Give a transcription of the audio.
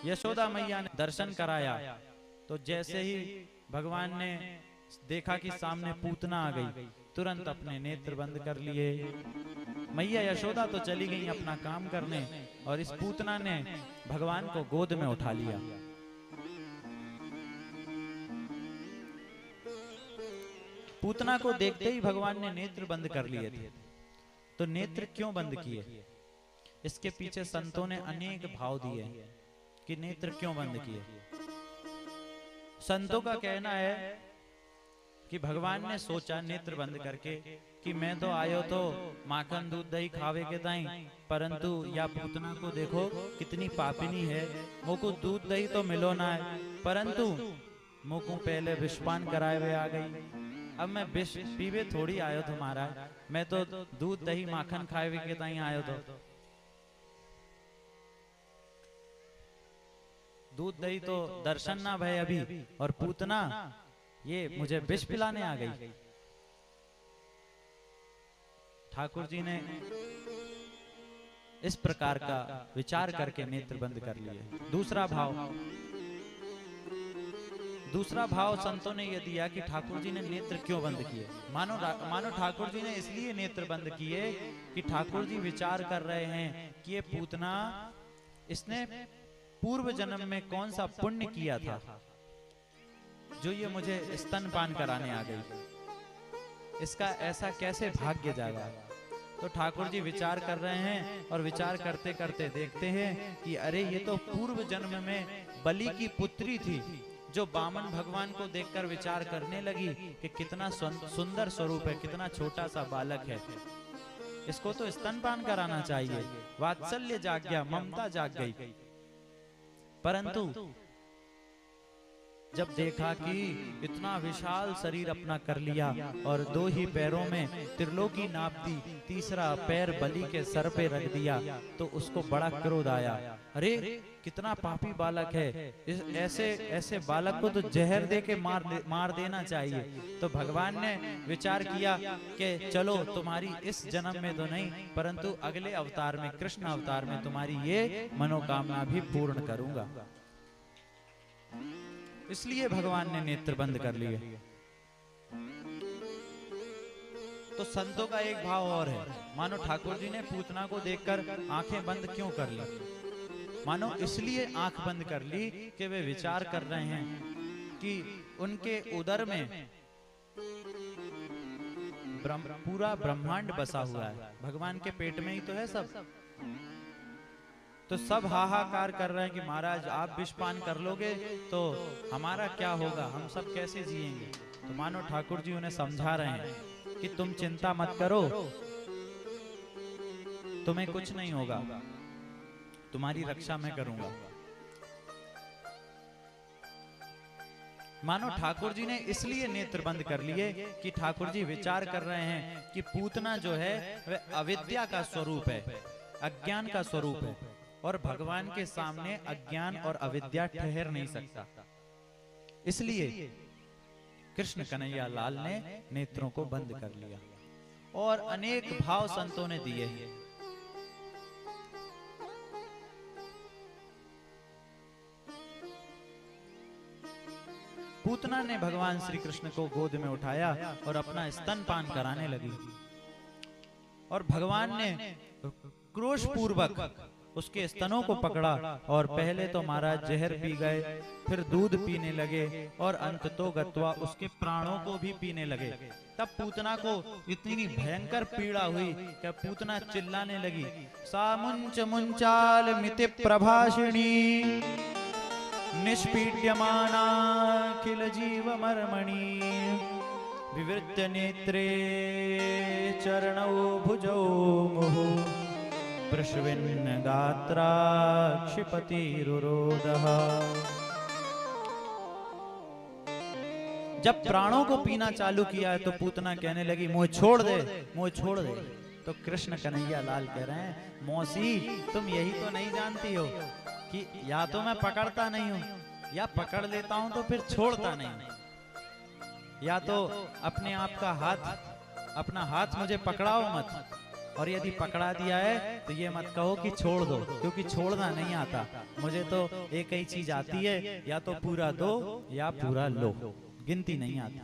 यशोदा मैया ने दर्शन कराया तो जैसे ही भगवान ने देखा कि सामने पूतना आ गई, तुरंत अपने नेत्र बंद कर लिए। मैया यशोदा तो चली गई अपना काम करने और इस पूतना ने भगवान को गोद में उठा लिया। पूतना को देखते ही भगवान ने नेत्र बंद कर लिए थे। तो नेत्र क्यों बंद किए, इसके पीछे संतों ने अनेक भाव दिए कि नेत्र क्यों बंद किए। संतों का कहना है कि भगवान ने सोचा नेत्र बंद करके कि मैं तो आयो तो माखन दूध दही खावे के ताई, परंतु या पूतना को देखो कितनी पापिनी है, मोको दूध दही तो मिलो ना है, परंतु मोको पहले विषपान कराए हुए आ गई। अब मैं विष पीवे थोड़ी आयो तुम्हारा, मैं तो दूध दही माखन खाए हुए के ताई आयो तो दूध दही तो दर्शन ना भय अभी, और पूतना ये मुझे विष पिलाने आ गई। ठाकुर जी ने इस प्रकार का विचार करके नेत्र बंद कर लिए। दूसरा भाव संतों ने यह दिया कि ठाकुर जी ने नेत्र क्यों बंद किए। मानो ठाकुर जी ने इसलिए नेत्र बंद किए कि ठाकुर जी विचार कर रहे हैं कि ये पूतना इसने पूर्व जन्म में कौन सा पुण्य किया था जो ये मुझे स्तनपान कराने आ गई, इसका ऐसा कैसे भाग्य जागा। तो ठाकुर जी विचार कर रहे हैं और विचार करते करते देखते हैं कि अरे ये तो पूर्व जन्म में बलि की पुत्री थी, जो बामन भगवान को देखकर विचार करने लगी कि कितना सुंदर स्वरूप है, कितना छोटा सा बालक है, इसको तो स्तनपान कराना चाहिए। वात्सल्य जाग गया, ममता जाग गई। परंतु जब देखा कि इतना विशाल शरीर अपना कर लिया और 2 ही पैरों में त्रिलोकी नाप दी, तीसरा पैर बलि के सर पे रख दिया, तो उसको बड़ा क्रोध आया। अरे कितना पापी बालक है, ऐसे बालक को तो जहर दे के मार देना चाहिए। तो भगवान ने विचार किया कि चलो तुम्हारी इस जन्म में तो नहीं, परंतु अगले अवतार में, कृष्ण अवतार में तुम्हारी ये मनोकामना भी पूर्ण करूंगा। इसलिए भगवान ने नेत्र बंद कर लिए। तो संतों का एक भाव और है, मानो ठाकुर जी ने पूतना को देखकर आंखें बंद क्यों कर ली। मानो इसलिए आंख बंद कर ली कि वे विचार कर रहे हैं कि उनके उदर में पूरा ब्रह्मांड बसा हुआ है, भगवान के पेट में ही तो है सब। तो सब हाहाकार कर रहे हैं कि महाराज आप विषपान कर लोगे तो हमारा क्या होगा, हम सब कैसे जिएंगे। तो मानो ठाकुर जी उन्हें समझा रहे हैं कि तुम चिंता मत करो, तुम्हें कुछ नहीं होगा, तुम्हारी रक्षा मैं करूंगा। मानो ठाकुर जी ने इसलिए नेत्र बंद कर लिए कि ठाकुर जी विचार कर रहे हैं कि पूतना जो है वह अविद्या का स्वरूप है, अज्ञान का स्वरूप है, और भगवान के सामने अज्ञान और अविद्या ठहर नहीं सकता। इसलिए कृष्ण कन्हैया लाल ने नेत्रों को बंद कर लिया। और अनेक भाव संतों ने दिए हैं। पूतना ने भगवान श्री कृष्ण को गोद में उठाया और अपना स्तनपान कराने लगी, और भगवान ने क्रोध पूर्वक उसके स्तनों को पकड़ा और पहले तो महाराज जहर पी गए, फिर दूध पीने लगे और अंत तो गत्वा उसके प्राणों को भी पीने लगे। तब पूतना को इतनी भयंकर पीड़ा हुई कि पूतना चिल्लाने लगी, सामुंच मुंचाल मिति प्रभाषिणी निष्पीड्यमाना किल जीव मर्मणि विवृत्य नेत्रे चरणौ भुजौ मुहुः प्रश्विन्न गात्रा क्षिपतिरुरोदः। जब प्राणों को पीना चालू किया है तो पूतना कहने लगी मुझे छोड़ दे, मुझे छोड़ दे। तो कृष्ण कन्हैया लाल कह रहे हैं, मौसी तुम यही तो नहीं जानती हो कि या तो मैं पकड़ता नहीं हूं, या पकड़ लेता हूं तो फिर छोड़ता नहीं, या तो अपने आप का हाथ, अपना हाथ मुझे पकड़ाओ मत, और यदि पकड़ा दिया है तो ये मत कहो कि छोड़ दो, क्योंकि छोड़ना नहीं आता। मुझे तो एक ही चीज आती है, या तो पूरा दो या पूरा लो, गिनती नहीं आती।